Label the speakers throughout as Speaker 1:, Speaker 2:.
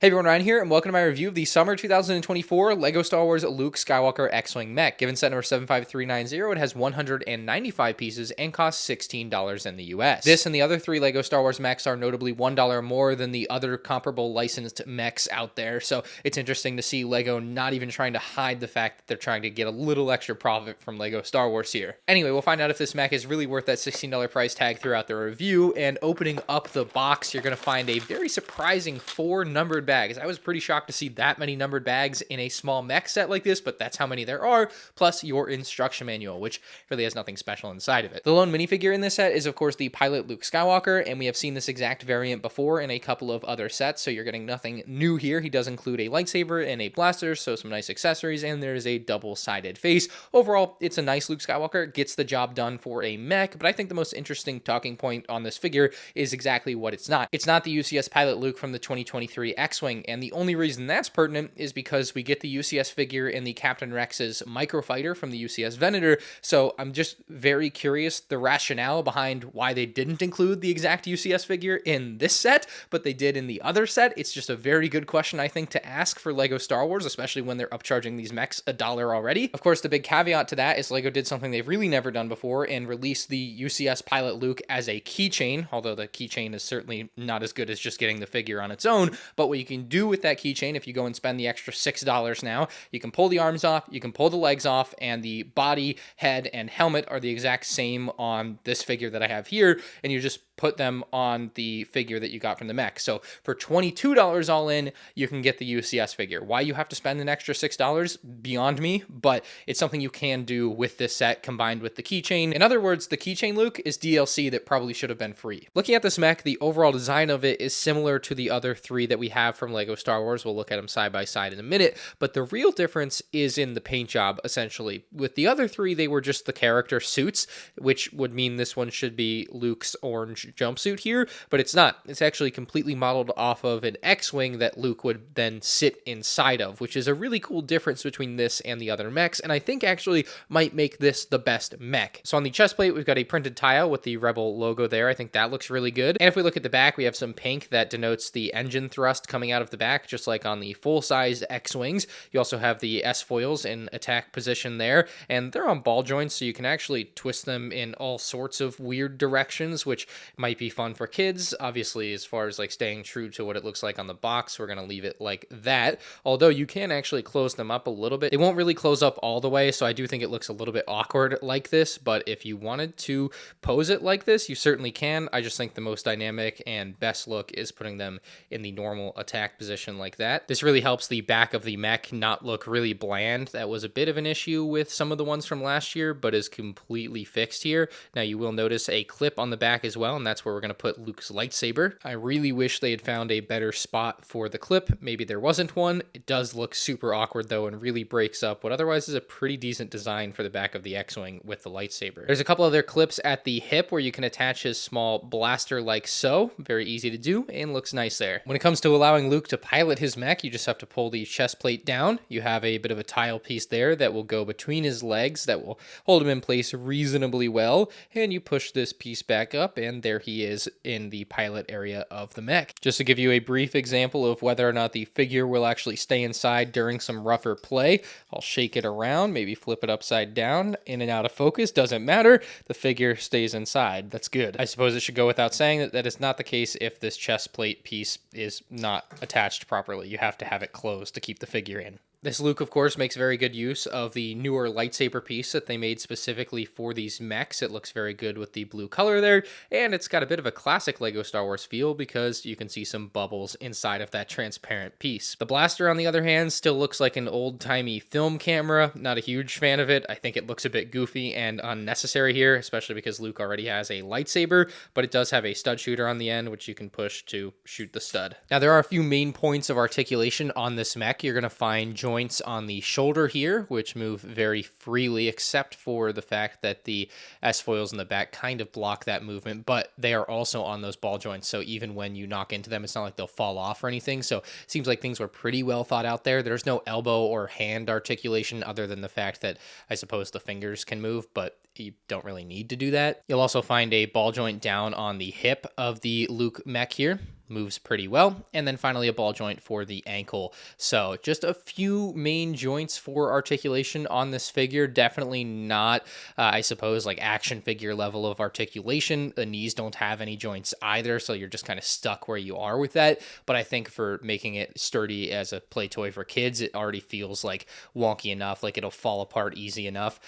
Speaker 1: Hey everyone, Ryan here, and welcome to my review of the summer 2024 LEGO Star Wars Luke Skywalker X-Wing Mech. Given set number 75390, it has 195 pieces and costs $16 in the US. This and the other three LEGO Star Wars mechs are notably $1 more than the other comparable licensed mechs out there, so it's interesting to see LEGO not even trying to hide the fact that they're trying to get a little extra profit from LEGO Star Wars here. Anyway, we'll find out if this mech is really worth that $16 price tag throughout the review, and opening up the box, you're going to find a very surprising 4 numbered bags. I was pretty shocked to see that many numbered bags in a small mech set like this, but that's how many there are, plus your instruction manual, which really has nothing special inside of it. The lone minifigure in this set is, of course, the pilot Luke Skywalker, and we have seen this exact variant before in a couple of other sets, so you're getting nothing new here. He does include a lightsaber and a blaster, so some nice accessories, and there is a double-sided face. Overall, it's a nice Luke Skywalker, gets the job done for a mech, but I think the most interesting talking point on this figure is exactly what it's not. It's not the UCS pilot Luke from the 2023 X-Wing, and the only reason that's pertinent is because we get the UCS figure in the Captain Rex's microfighter from the UCS Venator, so I'm just very curious the rationale behind why they didn't include the exact UCS figure in this set, but they did in the other set. It's just a very good question, I think, to ask for LEGO Star Wars, especially when they're upcharging these mechs $1 already. Of course, the big caveat to that is LEGO did something they've really never done before and released the UCS pilot Luke as a keychain, although the keychain is certainly not as good as just getting the figure on its own. But what you can do with that keychain, if you go and spend the extra $6 now, you can pull the arms off, you can pull the legs off, and the body, head, and helmet are the exact same on this figure that I have here, and you just put them on the figure that you got from the mech. So for $22 all in, you can get the UCS figure. Why you have to spend an extra $6, beyond me, but it's something you can do with this set combined with the keychain. In other words, the keychain Luke is DLC that probably should have been free. Looking at this mech, the overall design of it is similar to the other three that we have from LEGO Star Wars. We'll look at them side by side in a minute, but the real difference is in the paint job, essentially. With the other three, they were just the character suits, which would mean this one should be Luke's orange jumpsuit here, but it's not. It's actually completely modeled off of an X-Wing that Luke would then sit inside of, which is a really cool difference between this and the other mechs, and I think actually might make this the best mech. So on the chest plate, we've got a printed tile with the Rebel logo there. I think that looks really good. And if we look at the back, we have some pink that denotes the engine thrust coming out of the back, just like on the full-size X-Wings. You also have the S-foils in attack position there, and they're on ball joints, so you can actually twist them in all sorts of weird directions, which might be fun for kids. Obviously, as far as like staying true to what it looks like on the box, we're going to leave it like that, although you can actually close them up a little bit. They won't really close up all the way, so I do think it looks a little bit awkward like this, but if you wanted to pose it like this, you certainly can. I just think the most dynamic and best look is putting them in the normal attack position like that. This really helps the back of the mech not look really bland. That was a bit of an issue with some of the ones from last year, but is completely fixed here. Now you will notice a clip on the back as well, and that's where we're going to put Luke's lightsaber. I really wish they had found a better spot for the clip. Maybe there wasn't one. It does look super awkward though, and really breaks up what otherwise is a pretty decent design for the back of the X-Wing with the lightsaber. There's a couple other clips at the hip where you can attach his small blaster like so. Very easy to do and looks nice there. When it comes to allowing Luke to pilot his mech, you just have to pull the chest plate down. You have a bit of a tile piece there that will go between his legs that will hold him in place reasonably well, and you push this piece back up, and there he is in the pilot area of the mech. Just to give you a brief example of whether or not the figure will actually stay inside during some rougher play, I'll shake it around, maybe flip it upside down, in and out of focus, doesn't matter, the figure stays inside. That's good. I suppose it should go without saying that that is not the case if this chest plate piece is not attached properly. You have to have it closed to keep the figure in. This Luke, of course, makes very good use of the newer lightsaber piece that they made specifically for these mechs. It looks very good with the blue color there, and it's got a bit of a classic LEGO Star Wars feel because you can see some bubbles inside of that transparent piece. The blaster, on the other hand, still looks like an old-timey film camera. Not a huge fan of it. I think it looks a bit goofy and unnecessary here, especially because Luke already has a lightsaber, but it does have a stud shooter on the end, which you can push to shoot the stud. Now, there are a few main points of articulation on this mech. You're going to find joints on the shoulder here, which move very freely, except for the fact that the S-foils in the back kind of block that movement, but they are also on those ball joints, so even when you knock into them, it's not like they'll fall off or anything, so it seems like things were pretty well thought out there. There's no elbow or hand articulation other than the fact that I suppose the fingers can move, but you don't really need to do that. You'll also find a ball joint down on the hip of the Luke mech here. Moves pretty well. And then finally a ball joint for the ankle. So just a few main joints for articulation on this figure. Definitely not, I suppose, like action figure level of articulation. The knees don't have any joints either, so you're just kind of stuck where you are with that. But I think for making it sturdy as a play toy for kids, it already feels like wonky enough, like it'll fall apart easy enough.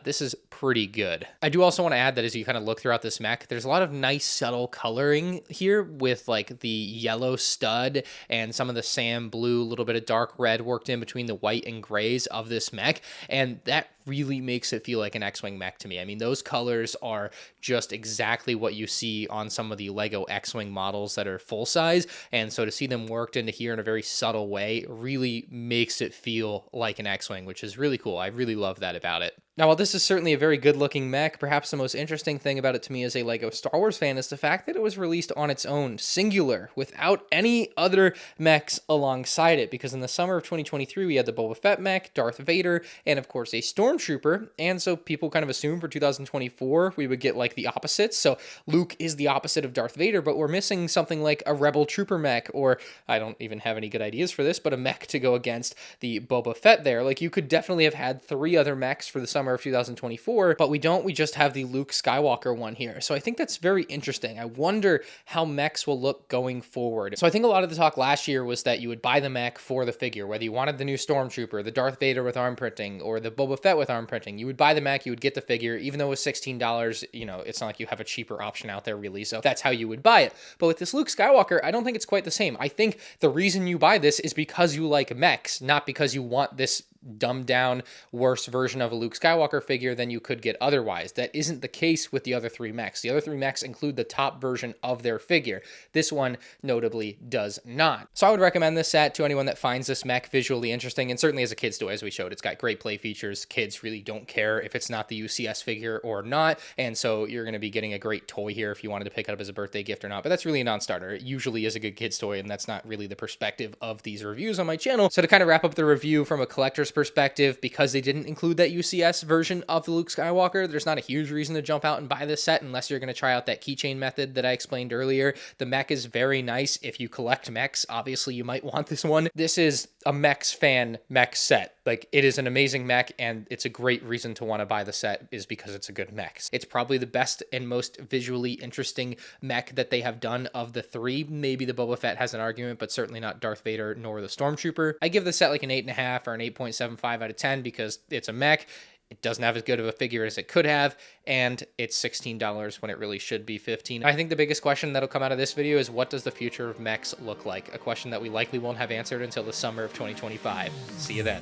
Speaker 1: This is pretty good. I do also want to add that as you kind of look throughout this mech, there's a lot of nice subtle coloring here with like the yellow stud and some of the sand blue, a little bit of dark red worked in between the white and grays of this mech, and that really makes it feel like an X-Wing mech to me. I mean, those colors are just exactly what you see on some of the Lego X-Wing models that are full size, and so to see them worked into here in a very subtle way really makes it feel like an X-Wing, which is really cool. I really love that about it. Now, while this is certainly a very good-looking mech, perhaps the most interesting thing about it to me as a LEGO Star Wars fan is the fact that it was released on its own, singular, without any other mechs alongside it, because in the summer of 2023, we had the Boba Fett mech, Darth Vader, and of course a Stormtrooper, and so people kind of assumed for 2024 we would get like the opposites, so Luke is the opposite of Darth Vader, but we're missing something like a Rebel Trooper mech, or I don't even have any good ideas for this, but a mech to go against the Boba Fett there. Like, you could definitely have had 3 other mechs for the summer of 2024, but we don't. We just have the Luke Skywalker one here. So I think that's very interesting. I wonder how mechs will look going forward. So I think a lot of the talk last year was that you would buy the mech for the figure, whether you wanted the new Stormtrooper, the Darth Vader with arm printing, or the Boba Fett with arm printing. You would buy the mech, you would get the figure, even though it was $16, you know, it's not like you have a cheaper option out there really, so that's how you would buy it. But with this Luke Skywalker, I don't think it's quite the same. I think the reason you buy this is because you like mechs, not because you want this dumbed down, worse version of a Luke Skywalker figure than you could get otherwise. That isn't the case with the other 3 mechs. The other 3 mechs include the top version of their figure. This one notably does not. So I would recommend this set to anyone that finds this mech visually interesting, and certainly as a kid's toy, as we showed. It's got great play features. Kids really don't care if it's not the UCS figure or not, and so you're going to be getting a great toy here if you wanted to pick it up as a birthday gift or not, but that's really a non-starter. It usually is a good kid's toy, and that's not really the perspective of these reviews on my channel. So to kind of wrap up the review from a collector's perspective, because they didn't include that UCS version of the Luke Skywalker, there's not a huge reason to jump out and buy this set unless you're going to try out that keychain method that I explained earlier. The mech is very nice. If you collect mechs, obviously you might want this one. This is a mechs fan mech set. Like, it is an amazing mech, and it's a great reason to want to buy the set is because it's a good mech. It's probably the best and most visually interesting mech that they have done of the 3. Maybe the Boba Fett has an argument, but certainly not Darth Vader nor the Stormtrooper. I give the set like an 8.5 or an 8.75 out of 10 because it's a mech. It doesn't have as good of a figure as it could have, and it's $16 when it really should be $15. I think the biggest question that'll come out of this video is, what does the future of mechs look like? A question that we likely won't have answered until the summer of 2025. See you then.